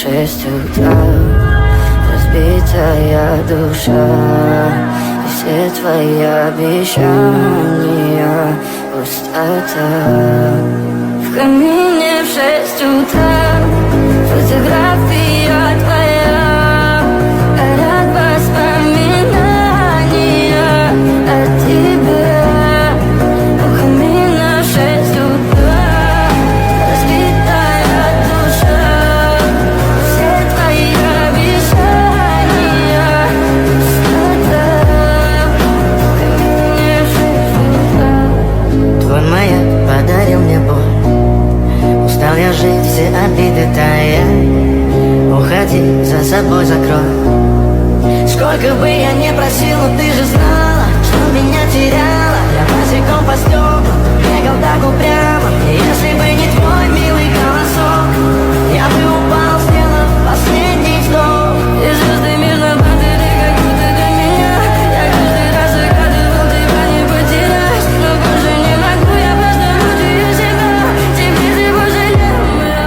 6 утра, разбитая душа, и все твои обещания пустота. В камине в 6 утра фотография твоя, горят воспоминания о тебе. У камина в 6 утра, разбитая душа, все твои обещания пустота. В камине в 6 утра. Твой маяк подарил мне боль, устал я жить, все обиды тая. Уходи, за собой закрой. Сколько бы я не просил, но ты же знала, что меня теряла. Я босиком по стеклам бегал так упрямо, и если бы не твой милый голосок, я бы упал, сделав последний вздох. И звезды между падали, как будто для меня. Я каждый раз загадывал тебя не потерять, но больше не могу, я просто мучаю себя. Теперь ты пожалел меня.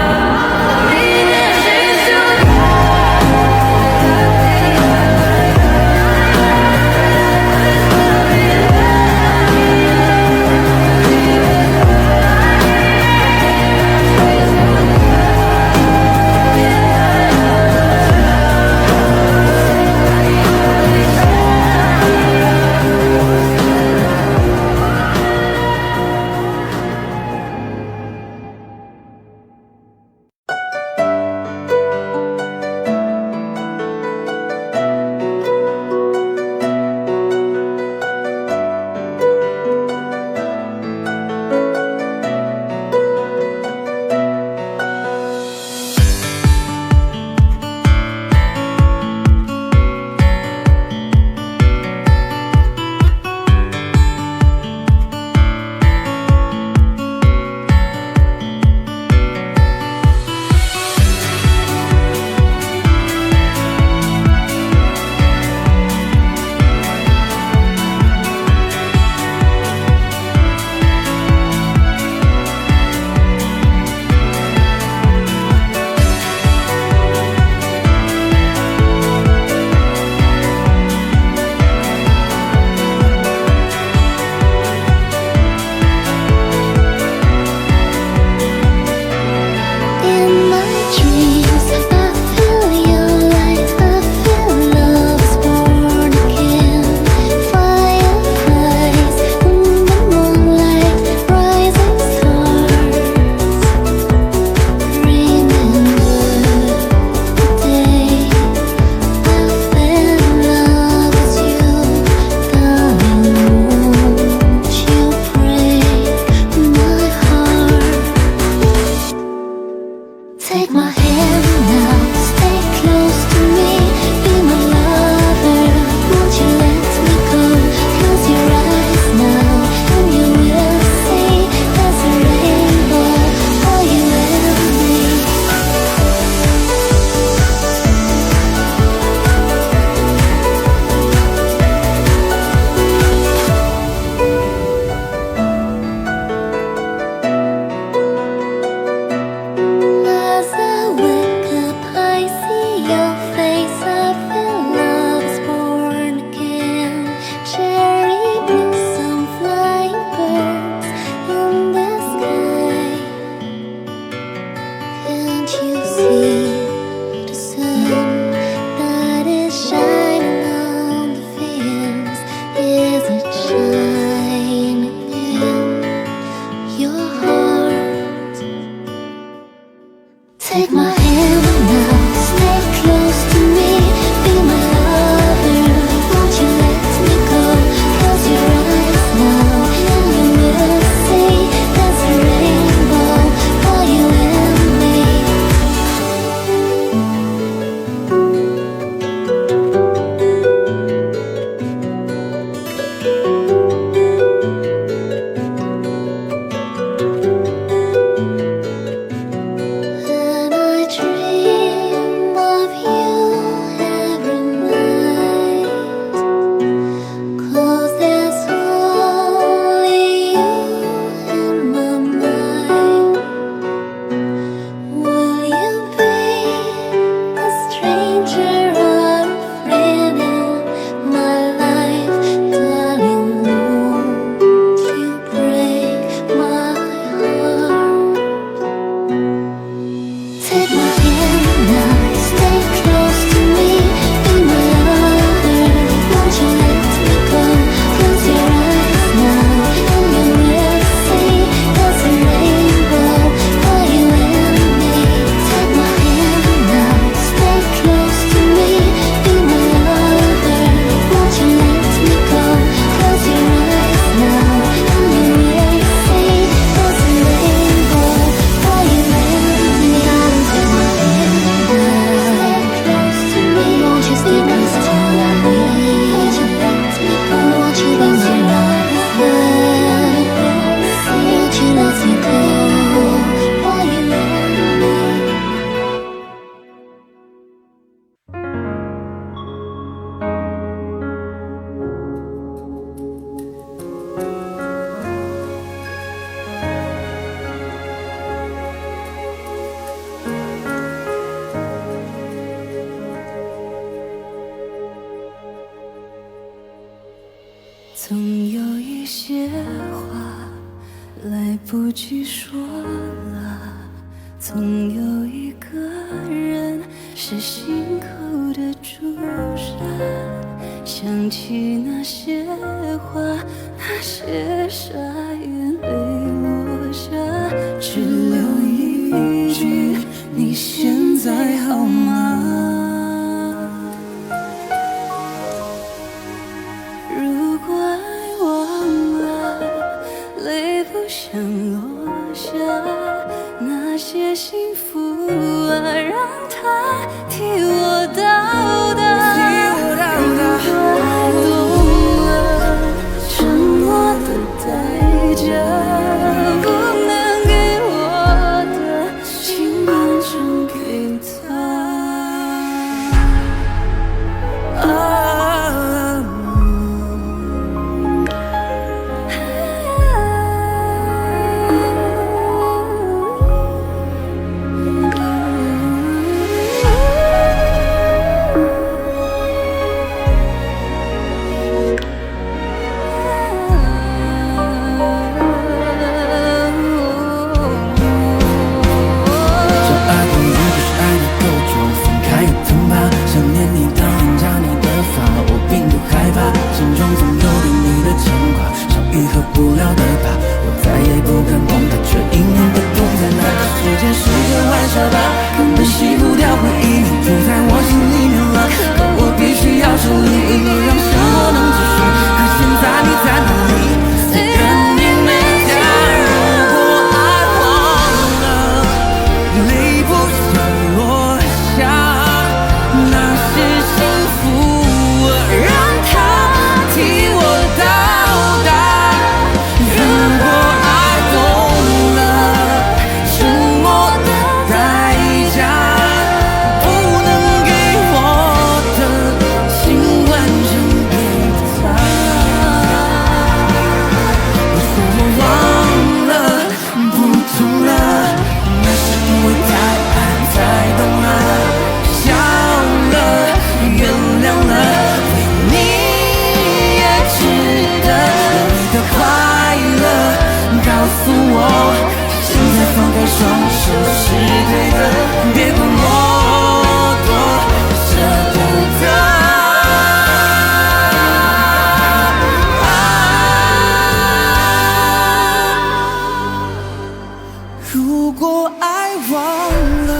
Меня в 6 утра. Take my hand now, stay close to me, be my lover. Won't you let me go? Close your eyes now, and you will see there's a rainbow for you and me. As I wake up, I see your face. I feel love is born again. Cherry blossom, flying birds in the sky. Can't you see the sun that is shining on the fields? Is it shining in your heart? Take my hand now, stay close to me, be my lover. Won't you let me go? Close your eyes now, and you will see there's a rainbow for you and me. And I 不及说了，总有一个人是心口的朱砂。想起那些话，那些傻眼泪落下，只留一句：你现在好吗？如果爱忘了，泪不想落下，那些幸福啊，让它替我到达。如果爱懂了沉默的代价，不能给我的，请完整给他。如果爱忘了，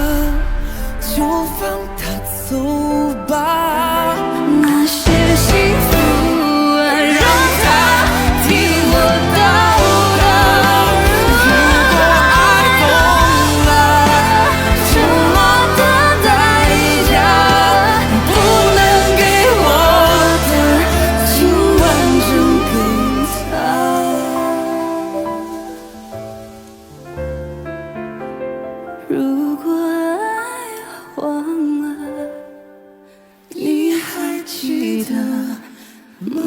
就放它走吧。那些幸福啊，让它替我到达。如果爱懂了沉默的代价，不能给我的，请完整给他。如果爱忘了，你还记得吗？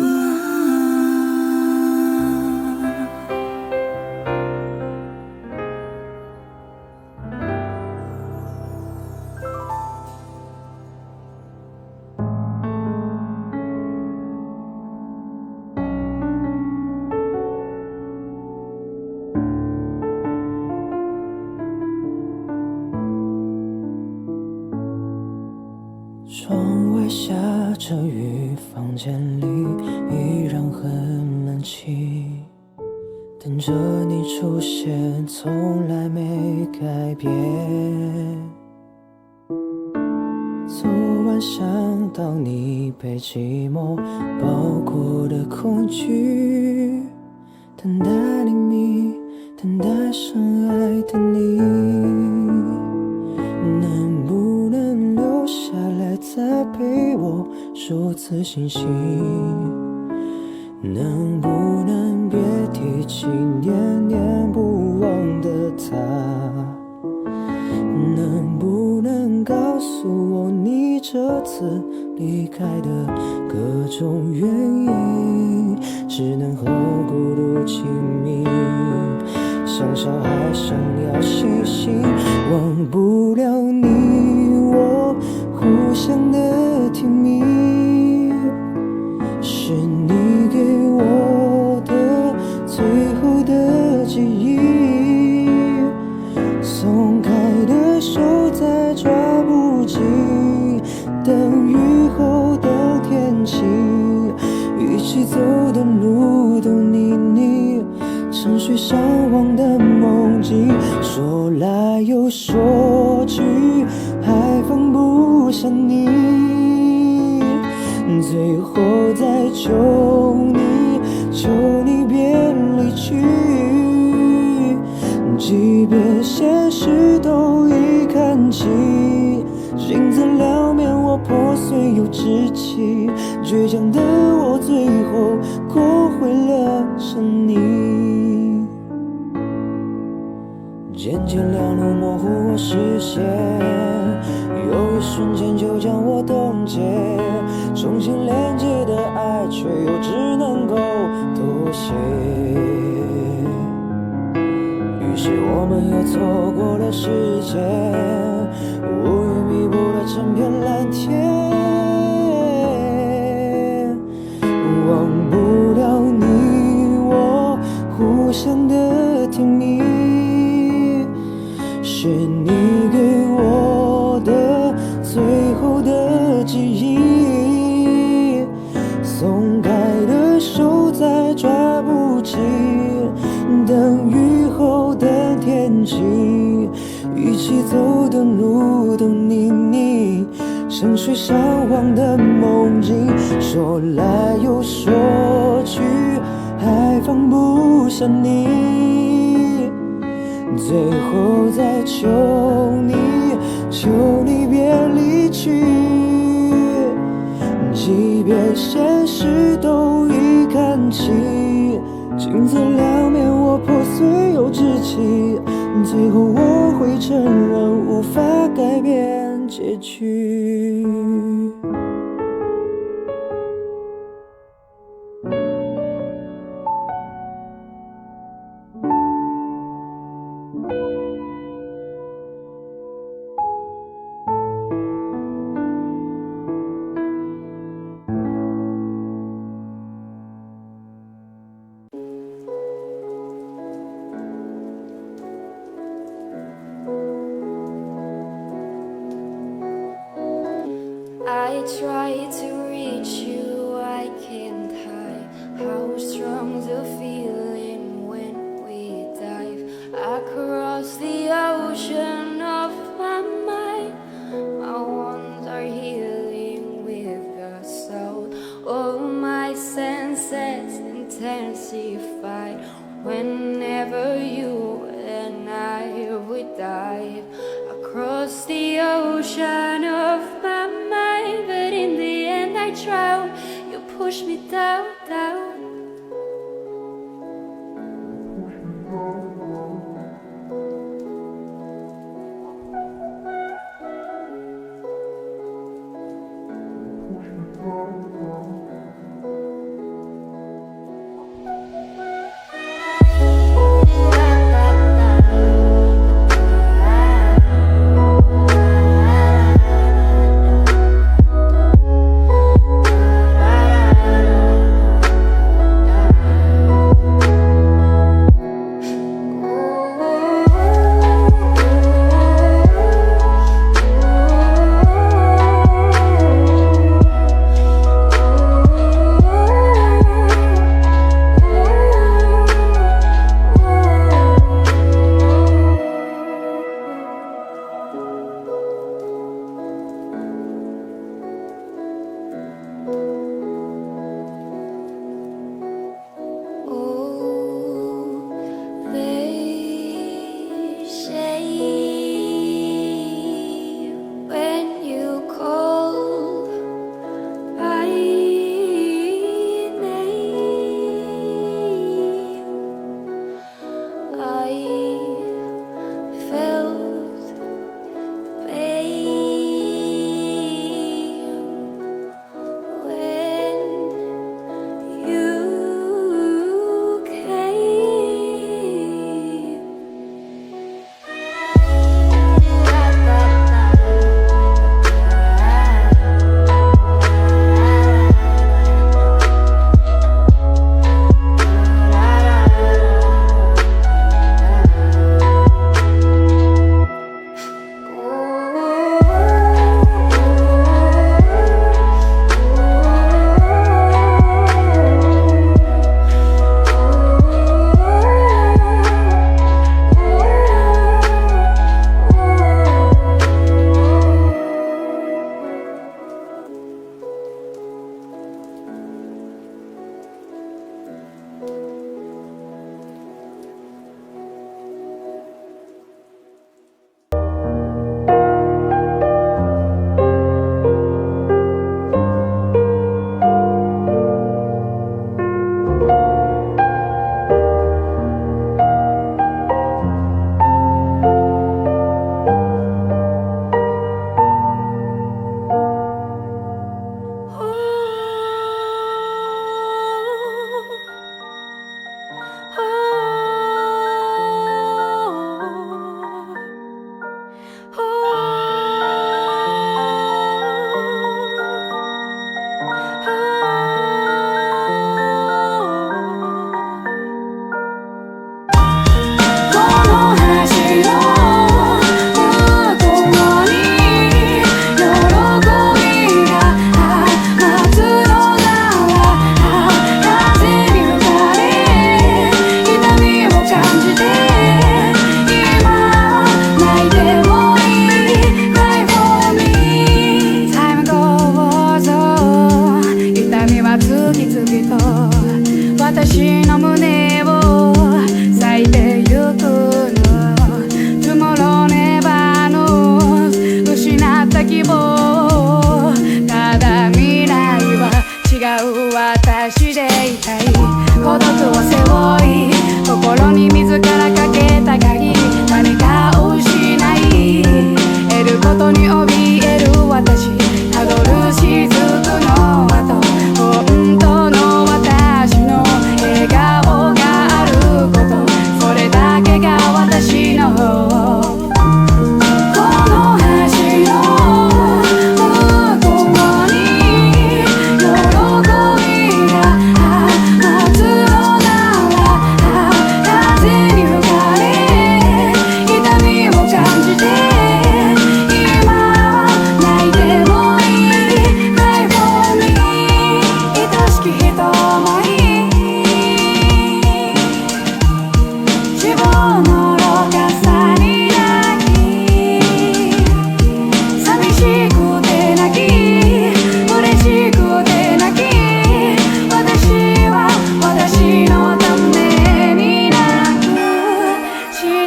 窗外下着雨，房间里依然很闷气，等着你出现，从来没改变。昨晚想到你被寂寞包裹的恐惧，等待黎明，等待深爱的你，能不能留下来再陪我数次星星？能不能别提起念念不忘的他？能不能告诉我你这次离开的各种原因？只能和孤独亲密，像小孩想要星星，忘不了你我互相的甜蜜，是你给我的最后的记忆。的梦境，说来又说去，还放不下你，最后再求你别离去。即便现实都已看清，镜子两面我破碎又稚气，倔强的我最后过回了沉溺。渐渐两路模糊我视线，有一瞬间就将我冻结，重新连接的爱却又只能够妥协。于是我们又错过了时间，乌云密布了整片蓝天，忘不了你我互相的甜蜜，是你给我的最后的记忆，松开的手再抓不紧，等雨后的天气，一起走的路都泥泞，像水上晃的梦境，说来又说去，还放不下你，最后再求你别离去。即便现实都已看清，镜子两面我破碎又稚气，最后我会承认无法改变结局。I try to reach you, I can't hide how strong the feeling when we dive across the ocean of my mind. My wounds are healing with the salt of my senses intensified. Whenever you and I would dive across the ocean of my mind, but in the end I drown. You push me down, down.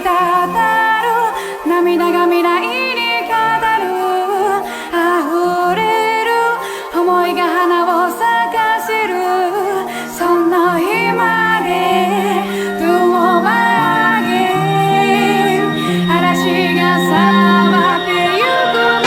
滴る涙が未来に語る溢れる想いが花を咲かせるその日まで Do all again 嵐が去ってゆくま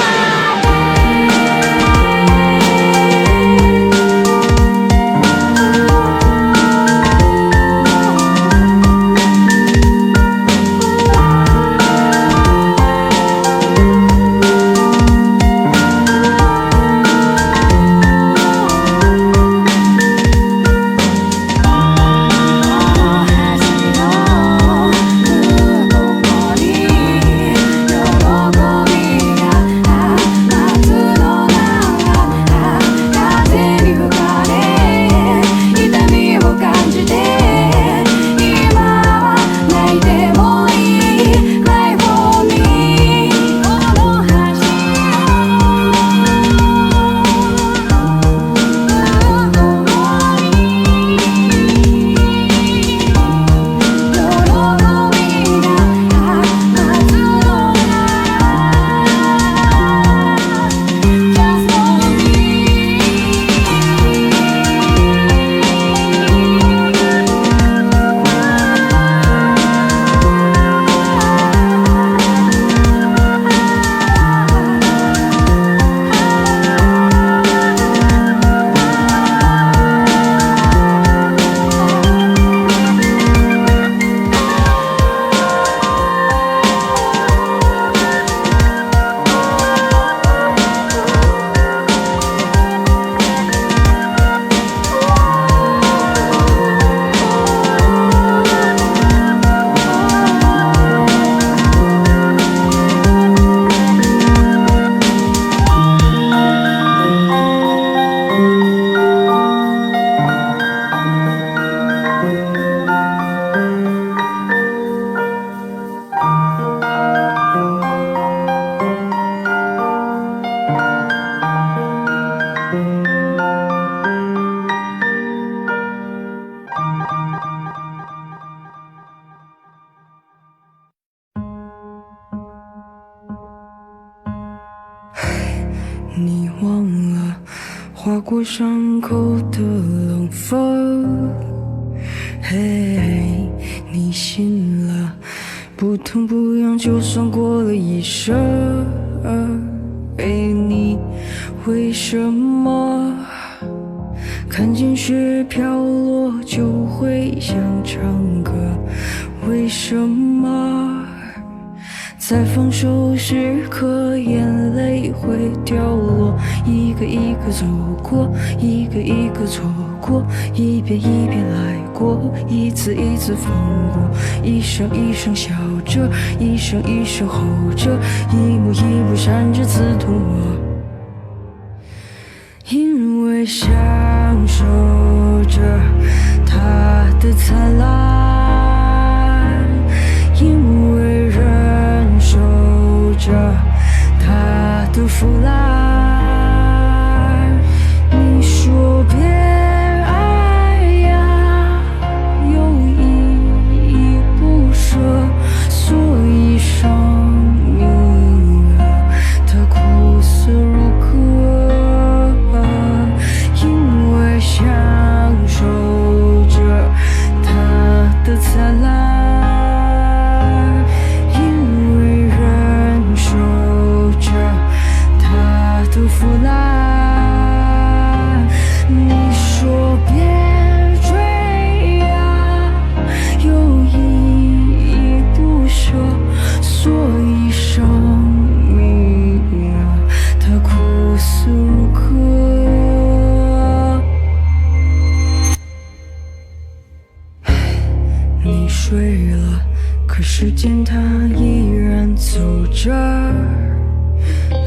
你忘了划过伤口的冷风，嘿，你信了，不痛不痒，就算过了一生。你为什么看见雪飘落就会想唱歌？为什么在放手时刻眼泪会掉落？一个一个走过，一个一个错过，一遍一遍来过，一次一次放过，一声一声笑着，一声一声吼着，一幕一幕闪着刺痛我。因为享受着它的灿烂，因为忍受着它的腐烂。你说别爱呀，又依依不舍，所以生命啊，它苦涩如歌。因为享受着它的灿烂，因为忍受着它的腐烂。你说别追呀，又依依不舍，所以生命啊，它苦涩如歌。你睡了，可时间它依然走着。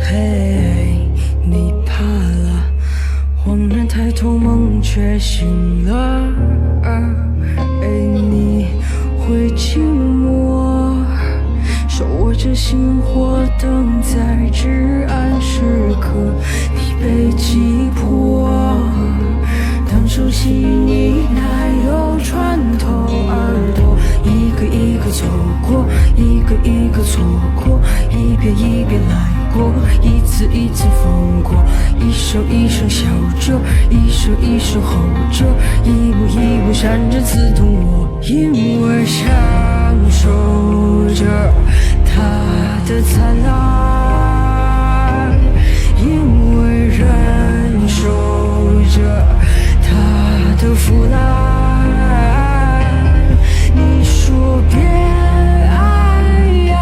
嘿，你怕了，恍然抬头梦却醒了。你会寂寞，手握着星火等在至暗时刻，你被击破。当熟悉你奶油穿透耳朵，一个一个走过，一次一次放过，一首一首笑着，一首一首吼着，一步一步闪着刺痛我，因为享受着它的灿烂，因为忍受着它的腐烂。你说别爱呀，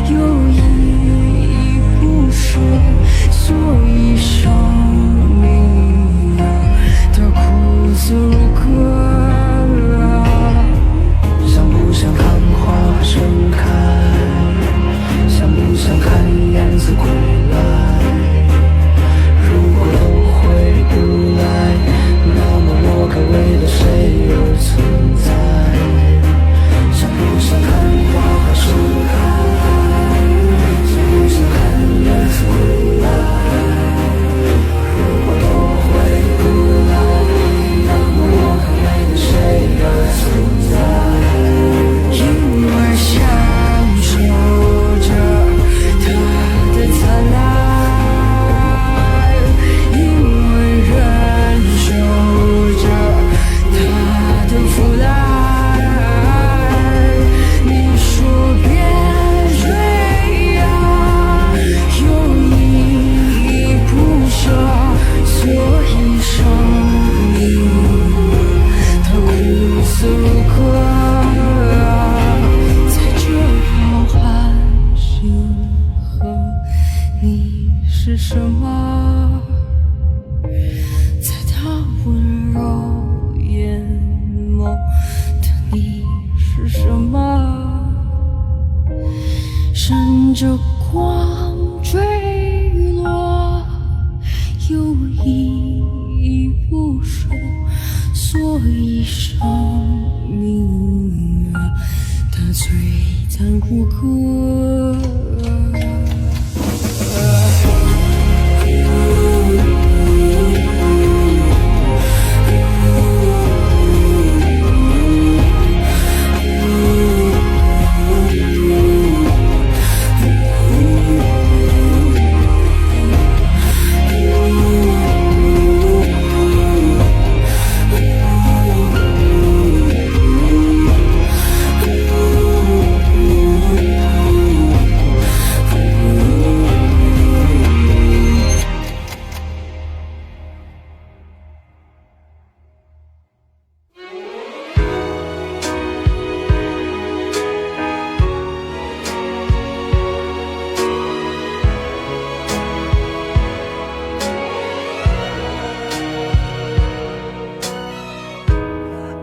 有意义不是，所以生命啊，它苦涩如歌。想不想看花盛开？想不想看燕子归来？如果都回不来，那么我该为了谁而存在？想不想看花盛开？想不想看燕子归来？如果都回不来，那么我该为了谁而存在？因为享受着它的灿烂，因为忍受着它的腐烂。你说别追呀，有意义不舍，所以生命它苦涩如歌。是什么？在他温柔眼眸的你是什么？闪着光坠落，有意义不说，所以生命啊，它璀璨如歌。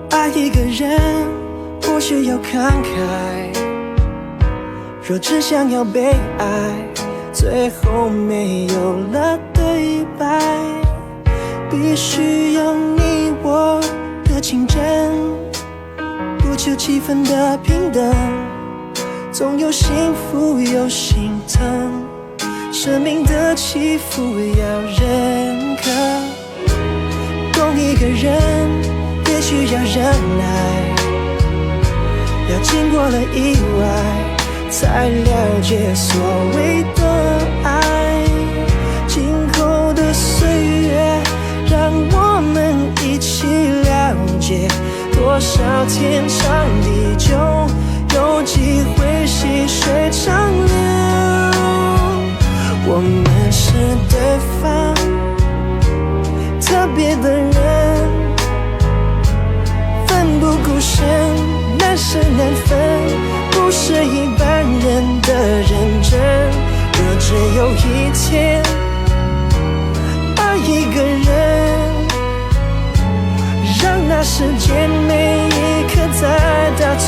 爱一个人不需要慷慨，若只想要被爱，最后没有了对白。必须有你我的情真，不求气氛的平等，总有幸福有心疼，生命的起伏要认可。懂一个人也需要忍耐，要经过了意外，才了解所谓的爱。今后的岁月，让我们一起了解，多少天长地久，有机会细水长流。我们是对方特别的人，奋不顾身，难舍难分，不是一般人的认真。若只有一天爱一个人，让那时间每一刻在倒退，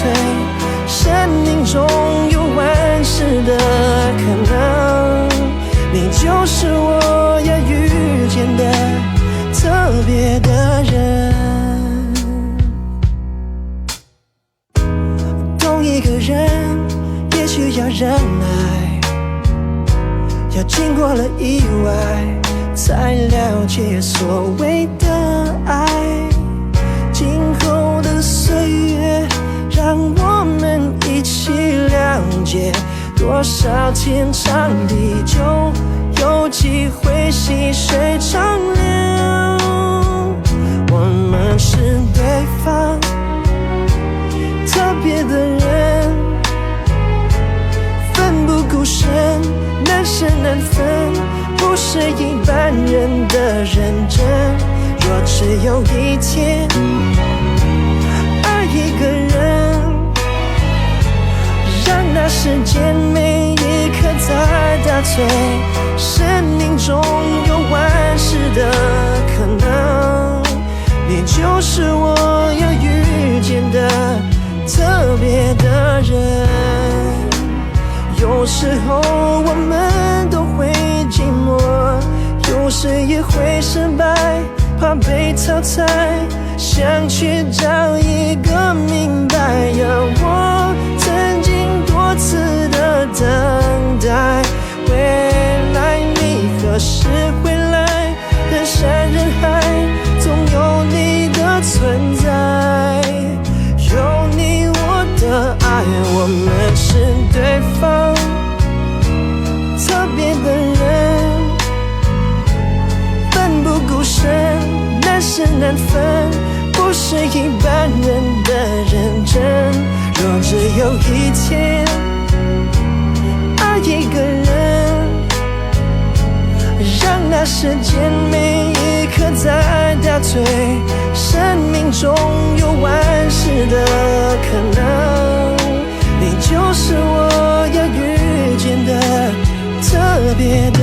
生命中有万事的可能，你就是我要遇见的特别的人。懂一个人也需要忍耐，要经过了意外，才了解所谓的爱。今后的岁月，让我们一起了解，多少天长地久，有机会细水长流。我们是对方特别的人，奋不顾身，难舍难分，不是一般人的认真。若只有一天爱一个人，让那时间每一刻在打碎，生命中有万事的可能，你就是我要遇见的特别的人。有时候我们都会寂寞，有时也会失败，怕被淘汰，想去找一个明白呀。我曾经多次的等待，未来你何时回来？人山人海，总有你的存在，有你我的爱，我们是对方特别的人，奋不顾身，难舍难分，不是一般人的认真。若只有一天爱一个人，让那时间每一刻在打碎，生命中有万事的可能，你就是我要遇见的特别的